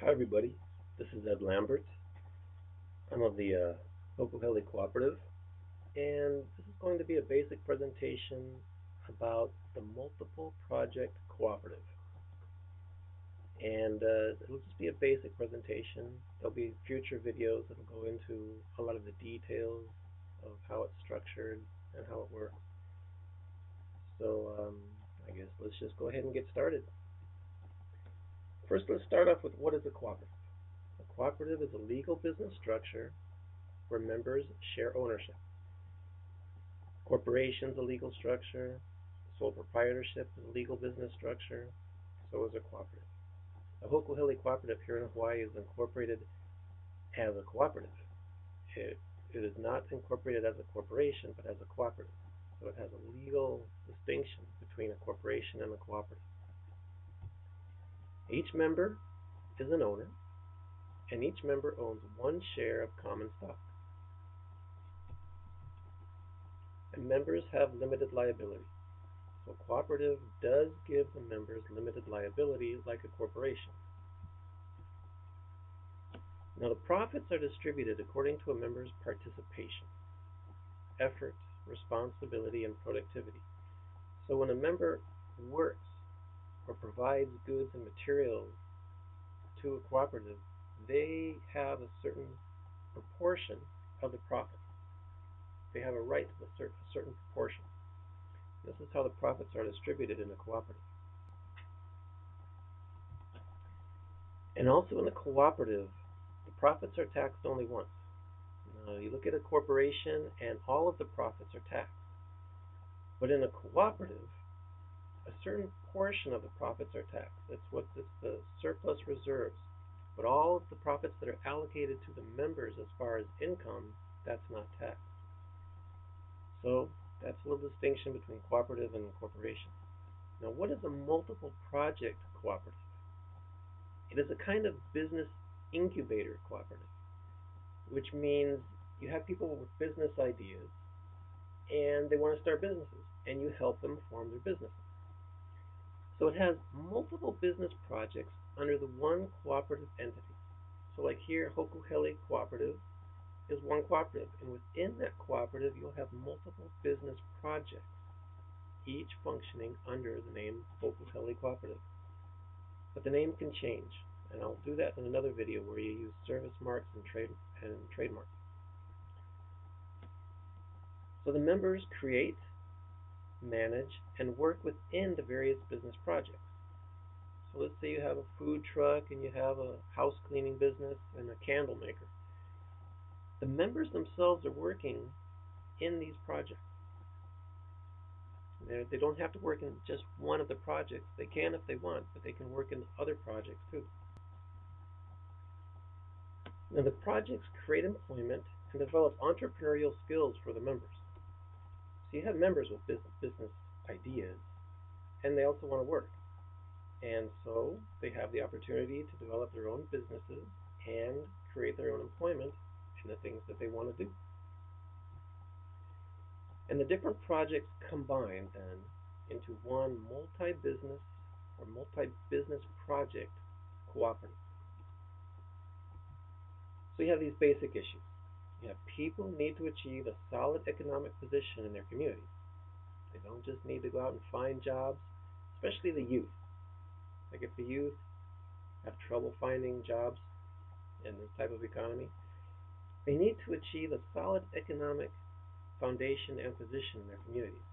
Hi everybody, this is Ed Lambert. I'm of the Hokuheli Cooperative, and this is going to be a basic presentation about the Multiple Project Cooperative. And it'll just be a basic presentation. There'll be future videos that'll go into a lot of the details of how it's structured and how it works. So I guess let's just go ahead and get started. First, let's start off with what is a cooperative. A cooperative is a legal business structure where members share ownership. Corporation's a legal structure. Sole proprietorship is a legal business structure. So is a cooperative. The Hokuheli Cooperative here in Hawaii is incorporated as a cooperative. It is not incorporated as a corporation, but as a cooperative. So it has a legal distinction between a corporation and a cooperative. Each member is an owner, and each member owns one share of common stock. And members have limited liability. So cooperative does give the members limited liability like a corporation. Now the profits are distributed according to a member's participation, effort, responsibility, and productivity. So when a member works or provides goods and materials to a cooperative, they have a certain proportion of the profit. They have a right to a certain proportion. This is how the profits are distributed in a cooperative. And also in a cooperative, the profits are taxed only once. Now, you look at a corporation and all of the profits are taxed. But in a cooperative, a certain portion of the profits are taxed. It's the surplus reserves. But all of the profits that are allocated to the members as far as income, that's not taxed. So that's a little distinction between cooperative and corporation. Now, what is a multiple project cooperative? It is a kind of business incubator cooperative, which means you have people with business ideas and they want to start businesses, and you help them form their businesses. So it has multiple business projects under the one cooperative entity. So like here, Hokuheli Cooperative is one cooperative, and within that cooperative you'll have multiple business projects, each functioning under the name Hokuheli Cooperative. But the name can change, and I'll do that in another video where you use service marks and trademarks. So the members create, manage, and work within the various business projects. So let's say you have a food truck and you have a house cleaning business and a candle maker. The members themselves are working in these projects. They don't have to work in just one of the projects. They can if they want, but they can work in other projects too. Now the projects create employment and develop entrepreneurial skills for the members. So you have members with business ideas, and they also want to work. And so they have the opportunity to develop their own businesses and create their own employment in the things that they want to do. And the different projects combine then into one multi-business or multi-business project cooperative. So you have these basic issues. You have people need to achieve a solid economic position in their communities. They don't just need to go out and find jobs, especially the youth. Like if the youth have trouble finding jobs in this type of economy, they need to achieve a solid economic foundation and position in their communities.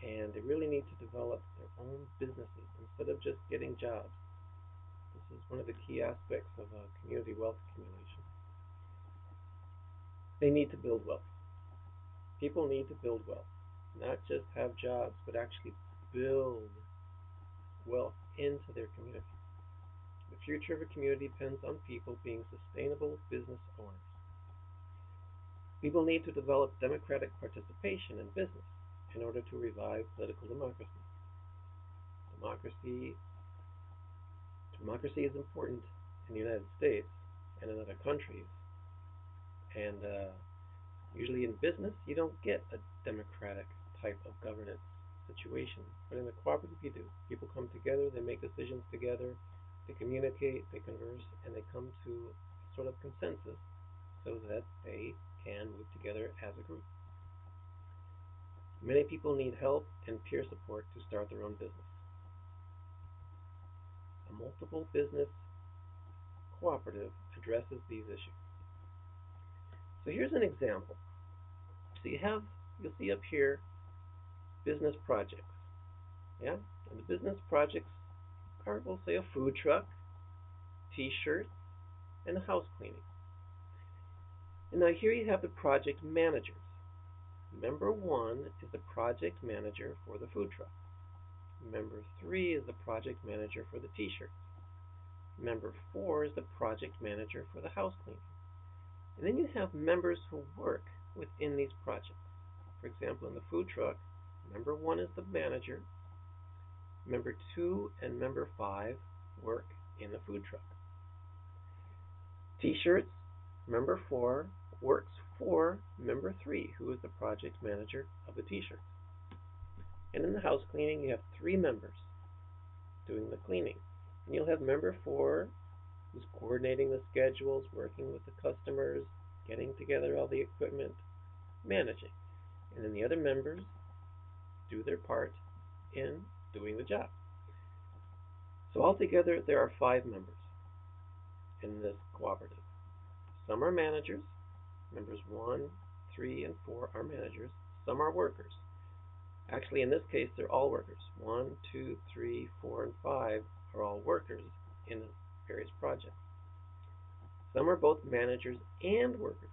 And they really need to develop their own businesses instead of just getting jobs. This is one of the key aspects of community wealth accumulation. They need to build wealth. People need to build wealth, not just have jobs, but actually build wealth into their community. The future of a community depends on people being sustainable business owners. People need to develop democratic participation in business in order to revive political democracy. Democracy is important in the United States and in other countries. And usually in business, you don't get a democratic type of governance situation. But in the cooperative, you do. People come together, they make decisions together, They communicate, they converse, and they come to a sort of consensus so that they can move together as a group. Many people need help and peer support to start their own business. A multiple business cooperative addresses these issues. So here's an example. So you'll see up here business projects. Yeah? And the business projects are, we'll say, a food truck, t-shirts, and house cleaning. And now here you have the project managers. Member 1 is the project manager for the food truck. Member 3 is the project manager for the t-shirts. Member 4 is the project manager for the house cleaning. And then you have members who work within these projects. For example, in the food truck, member 1 is the manager. Member 2 and member 5 work in the food truck. T-shirts, member 4 works for member 3, who is the project manager of the t-shirts. And in the house cleaning, you have 3 members doing the cleaning. And you'll have member 4 who's coordinating the schedules, working with the customers, getting together all the equipment, managing. And then the other members do their part in doing the job. So altogether, there are 5 members in this cooperative. Some are managers. Members 1, 3, and 4 are managers. Some are workers. Actually, in this case, they're all workers. 1, 2, 3, 4, and 5 are all workers in various projects. Some are both managers and workers.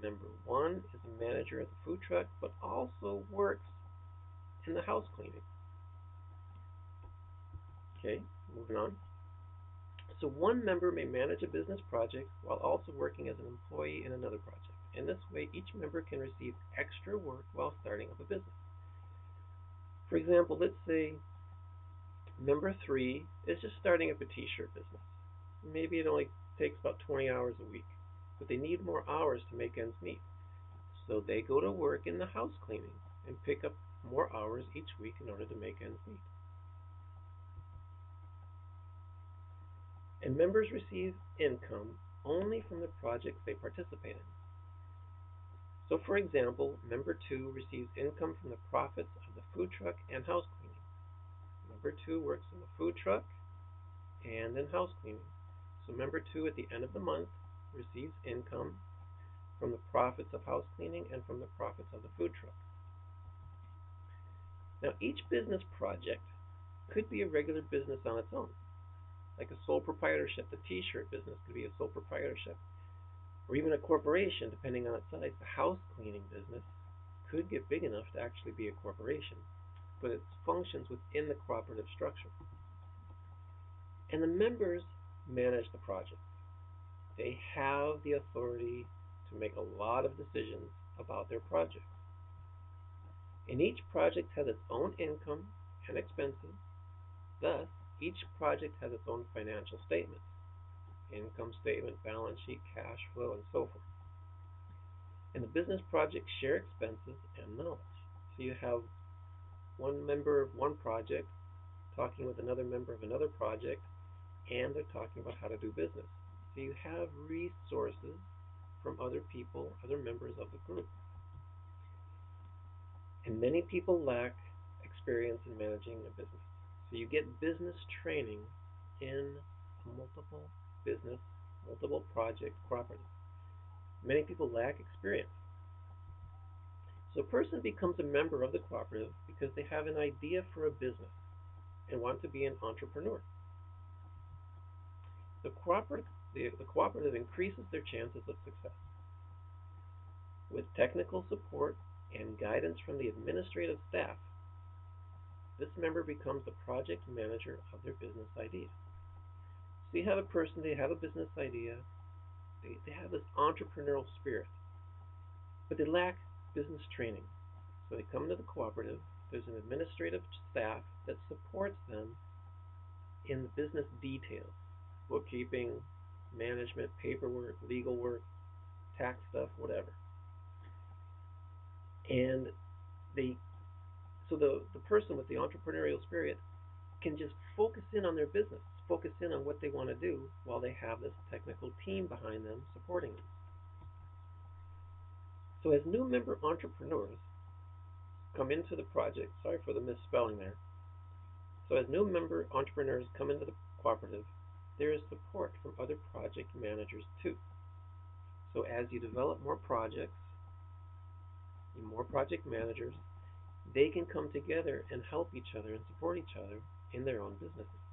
Member 1 is a manager at the food truck, but also works in the house cleaning. Okay, moving on. So one member may manage a business project while also working as an employee in another project. In this way, each member can receive extra work while starting up a business. For example, let's say member 3 is just starting up a t-shirt business. Maybe it only takes about 20 hours a week, but they need more hours to make ends meet. So they go to work in the house cleaning and pick up more hours each week in order to make ends meet. And members receive income only from the projects they participate in. So for example, member 2 receives income from the profits of the food truck and house cleaning. Member 2 works in the food truck and in house cleaning. So member 2 at the end of the month receives income from the profits of house cleaning and from the profits of the food truck. Now each business project could be a regular business on its own, like a sole proprietorship. The t-shirt business could be a sole proprietorship, or even a corporation depending on its size. The house cleaning business could get big enough to actually be a corporation, but it functions within the cooperative structure. And the members manage the project. They have the authority to make a lot of decisions about their project. And each project has its own income and expenses. Thus, each project has its own financial statements: income statement, balance sheet, cash flow, and so forth. And the business projects share expenses and knowledge. So you have one member of one project talking with another member of another project, and they're talking about how to do business. So you have resources from other people, other members of the group. And many people lack experience in managing a business. So you get business training in a multiple business, multiple project cooperative. Many people lack experience. So a person becomes a member of the cooperative because they have an idea for a business and want to be an entrepreneur. The cooperative increases their chances of success. With technical support and guidance from the administrative staff, this member becomes the project manager of their business idea. So you have a person, they have a business idea, they have this entrepreneurial spirit, but they lack business training. So they come to the cooperative, there's an administrative staff that supports them in the business details: bookkeeping, management, paperwork, legal work, tax stuff, whatever. And so the person with the entrepreneurial spirit can just focus in on their business, focus in on what they want to do while they have this technical team behind them supporting them. So as new member entrepreneurs come into the project, sorry for the misspelling there. So as new member entrepreneurs come into the cooperative, there is support from other project managers too. So as you develop more project managers, they can come together and help each other and support each other in their own businesses.